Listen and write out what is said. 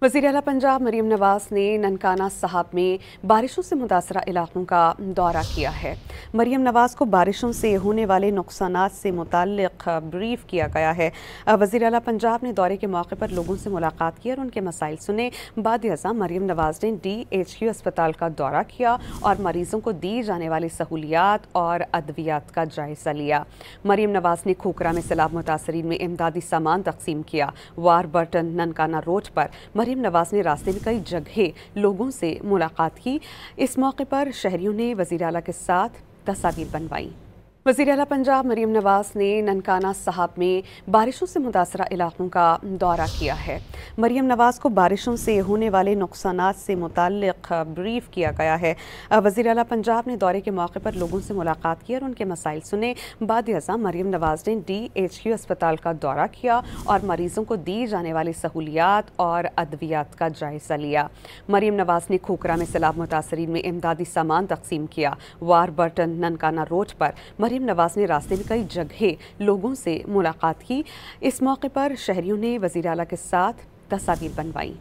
वज़ीर आला पंजाब मरीम नवाज ने ननकाना साहब में बारिशों से मुतासरा इलाकों का दौरा किया है। मरीम नवाज को बारिशों से होने वाले नुकसानात से मुताल्लिक़ ब्रीफ किया गया है। वज़ीर आला पंजाब ने दौरे के मौके पर लोगों से मुलाकात की और उनके मसाइल सुने। बाद-ए-अज़ां मरीम नवाज ने DHQ अस्पताल का दौरा किया और मरीजों को दी जाने वाली सहूलियात और अद्वियात का जायज़ा लिया। मरीम नवाज ने खोखरा में सैलाब मुतासरीन में इमदादी सामान तकसीम किया। वारबर्टन ननकाना रोड पर मरीम नवाज ने रास्ते में कई जगह लोगों से मुलाकात की। इस मौके पर शहरियों ने वज़ीर आला के साथ तस्वीरें बनवाई। वज़ीर आला पंजाब मरीम नवाज ने ननकाना साहब में बारिशों से मुतासरा इलाकों का दौरा किया है। मरीम नवाज को बारिशों से होने वाले नुकसानात से मुताल्लिक़ ब्रीफ किया गया है। वज़ीर आला पंजाब ने दौरे के मौके पर लोगों से मुलाकात की और उनके मसाइल सुने। बाद-ए-अज़ां मरीम नवाज ने DHQ अस्पताल का दौरा किया और मरीजों को दी जाने वाली सहूलियात और अद्वियात का जायज़ा लिया। मरीम नवाज ने खोखरा में सैलाब मुतासरीन में इमदादी सामान तकसीम किया। वारबर्टन ननकाना रोड पर मरीम नवाज ने रास्ते में कई जगह लोगों से मुलाकात की। इस मौके पर शहरियों ने वज़ीर आला के साथ तस्वीरें बनवाई।